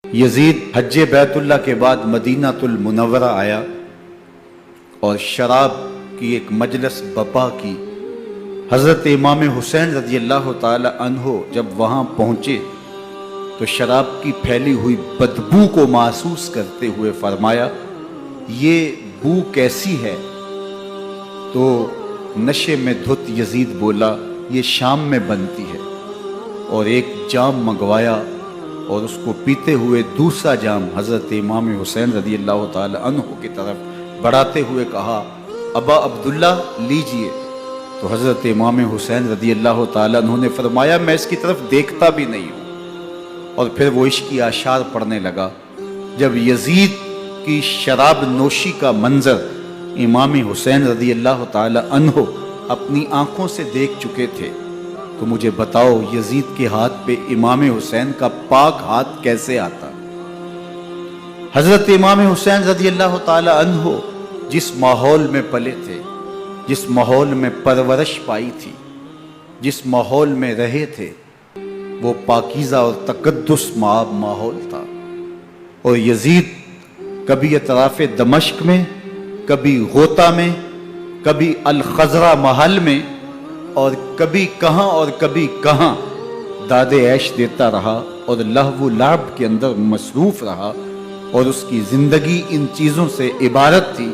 یزید حج بیت اللہ کے بعد مدینہ المنورہ آیا اور شراب کی ایک مجلس بپا کی۔ حضرت امام حسین رضی اللہ تعالی عنہ جب وہاں پہنچے تو شراب کی پھیلی ہوئی بدبو کو محسوس کرتے ہوئے فرمایا، یہ بو کیسی ہے؟ تو نشے میں دھت یزید بولا، یہ شام میں بنتی ہے، اور ایک جام منگوایا اور اس کو پیتے ہوئے دوسرا جام حضرت امام حسین رضی اللہ تعالی عنہ کی طرف بڑھاتے ہوئے کہا، ابا عبداللہ لیجئے۔ تو حضرت امام حسین رضی اللہ تعالی عنہ نے فرمایا، میں اس کی طرف دیکھتا بھی نہیں ہوں، اور پھر وہ عشقی اشعار پڑھنے لگا۔ جب یزید کی شراب نوشی کا منظر امام حسین رضی اللہ تعالی عنہ اپنی آنکھوں سے دیکھ چکے تھے تو مجھے بتاؤ یزید کے ہاتھ پہ امام حسین کا پاک ہاتھ کیسے آتا؟ حضرت امام حسین رضی اللہ تعالی عنہ جس ماحول میں پلے تھے، جس ماحول میں پرورش پائی تھی، جس ماحول میں رہے تھے، وہ پاکیزہ اور تقدس ماحول تھا۔ اور یزید کبھی اطراف دمشق میں، کبھی غوطہ میں، کبھی الخضرہ محل میں، اور کبھی کہاں اور کبھی کہاں داد عیش دیتا رہا اور لہو و لعب کے اندر مصروف رہا، اور اس کی زندگی ان چیزوں سے عبارت تھی۔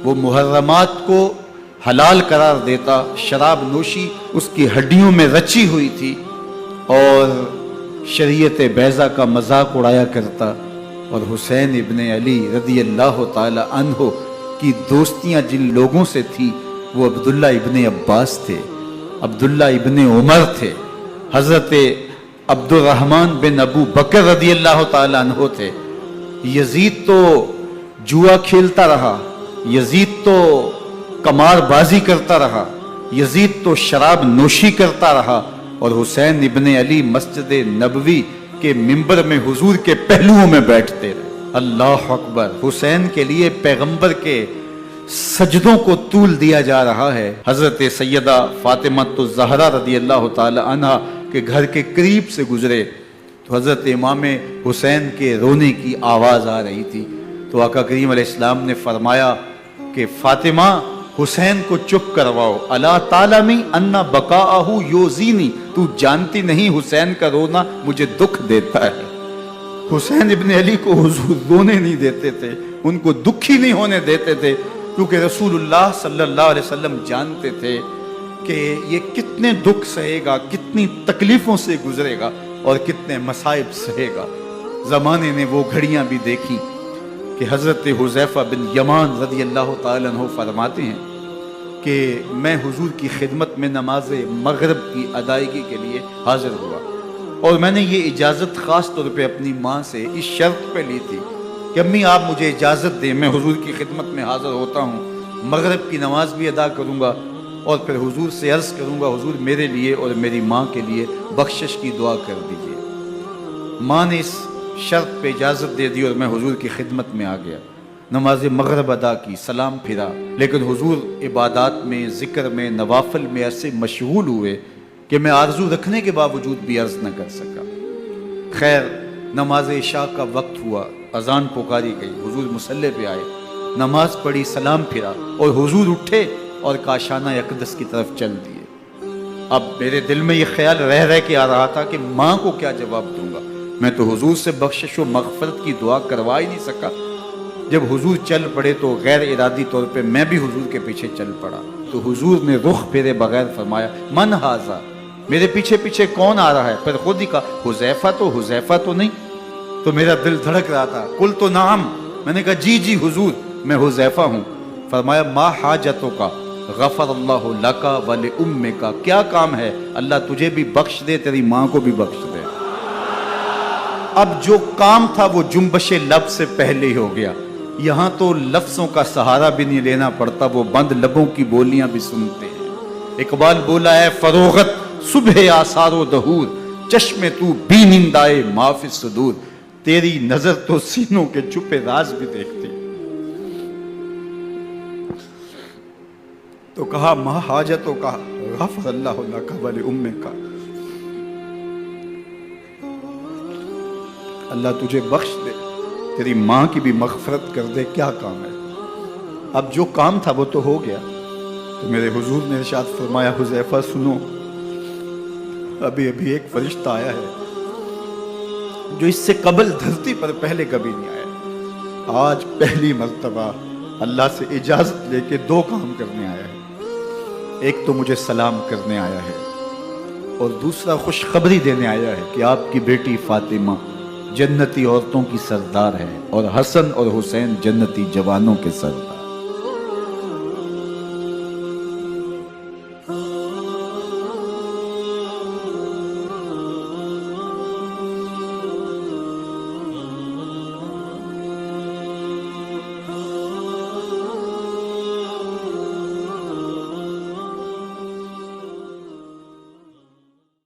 وہ محرمات کو حلال قرار دیتا، شراب نوشی اس کی ہڈیوں میں رچی ہوئی تھی، اور شریعت بیضا کا مذاق اڑایا کرتا۔ اور حسین ابن علی رضی اللہ تعالی عنہ کی دوستیاں جن لوگوں سے تھی وہ عبداللہ ابن عباس تھے، عبداللہ ابن عمر تھے، حضرت عبد الرحمن بن ابو بکر رضی اللہ تعالی عنہ تھے۔ یزید تو جوا کھیلتا رہا، یزید تو قمار بازی کرتا رہا، یزید تو شراب نوشی کرتا رہا، اور حسین ابن علی مسجد نبوی کے منبر میں حضور کے پہلوؤں میں بیٹھتے رہے۔ اللہ اکبر! حسین کے لیے پیغمبر کے سجدوں کو طول دیا جا رہا ہے۔ حضرت سیدہ فاطمہ الزہرا رضی اللہ تعالی عنہ کے گھر کے قریب سے گزرے تو حضرت امام حسین کے رونے کی آواز آ رہی تھی، تو آقا کریم علیہ السلام نے فرمایا کہ فاطمہ حسین کو چپ کرواؤ، الا تعلمی ان بقاءہ یوزینی، تو جانتی نہیں حسین کا رونا مجھے دکھ دیتا ہے۔ حسین ابن علی کو حضور رونے نہیں دیتے تھے، ان کو دکھی نہیں ہونے دیتے تھے، کیونکہ رسول اللہ صلی اللہ علیہ وسلم جانتے تھے کہ یہ کتنے دکھ سہے گا، کتنی تکلیفوں سے گزرے گا اور کتنے مصائب سہے گا۔ زمانے نے وہ گھڑیاں بھی دیکھی کہ حضرت حذیفہ بن یمان رضی اللہ تعالیٰ عنہ فرماتے ہیں کہ میں حضور کی خدمت میں نماز مغرب کی ادائیگی کے لیے حاضر ہوا، اور میں نے یہ اجازت خاص طور پہ اپنی ماں سے اس شرط پہ لی تھی کہ امی آپ مجھے اجازت دیں، میں حضور کی خدمت میں حاضر ہوتا ہوں، مغرب کی نماز بھی ادا کروں گا، اور پھر حضور سے عرض کروں گا حضور میرے لیے اور میری ماں کے لیے بخشش کی دعا کر دیجیے۔ ماں نے اس شرط پہ اجازت دے دی اور میں حضور کی خدمت میں آ گیا، نماز مغرب ادا کی، سلام پھرا، لیکن حضور عبادات میں، ذکر میں، نوافل میں ایسے مشغول ہوئے کہ میں آرزو رکھنے کے باوجود بھی عرض نہ کر سکا۔ خیر نماز عشاء کا وقت ہوا، اذان پکاری گئی، حضور مصلی پہ آئے، نماز پڑھی، سلام پھرا، اور حضور اٹھے اور کاشانہ اقدس کی طرف چل دیے۔ اب میرے دل میں یہ خیال رہ کے آ رہا تھا کہ ماں کو کیا جواب دوں گا، میں تو حضور سے بخشش و مغفرت کی دعا کروا ہی نہیں سکا۔ جب حضور چل پڑے تو غیر ارادی طور پہ میں بھی حضور کے پیچھے چل پڑا، تو حضور نے رخ پھیرے بغیر فرمایا، من ھذا، میرے پیچھے پیچھے کون آ رہا ہے؟ پھر خود ہی کہا حذیفہ تو نہیں؟ تو میرا دل دھڑک رہا تھا، قلت نعم، میں نے کہا جی حضور میں حذیفہ ہوں۔ فرمایا ما حاجتک غفر اللہ لک ولامک، کیا کام ہے؟ اللہ تجھے بھی بخش دے، تیری ماں کو بھی بخش دے۔ اب جو کام تھا وہ جنبش لب سے پہلے ہی ہو گیا، یہاں تو لفظوں کا سہارا بھی نہیں لینا پڑتا، وہ بند لبوں کی بولیاں بھی سنتے ہیں۔ اقبال بولا ہے، فروغت صبح آثار و دہور، چشم تو بی نندائے ما فی الصدور، تیری نظر تو سینوں کے چھپے راز بھی دیکھتی۔ تو کہا ما حاجتوں کا غفر اللہ لک ولامک، اللہ تجھے بخش دے، تیری ماں کی بھی مغفرت کر دے، کیا کام ہے؟ اب جو کام تھا وہ تو ہو گیا۔ تو میرے حضور نے ارشاد فرمایا حذیفہ سنو، ابھی ابھی ایک فرشتہ آیا ہے جو اس سے قبل دھرتی پر پہلے کبھی نہیں آیا، آج پہلی مرتبہ اللہ سے اجازت لے کے دو کام کرنے آیا ہے۔ ایک تو مجھے سلام کرنے آیا ہے اور دوسرا خوشخبری دینے آیا ہے کہ آپ کی بیٹی فاطمہ جنتی عورتوں کی سردار ہے اور حسن اور حسین جنتی جوانوں کے سردار۔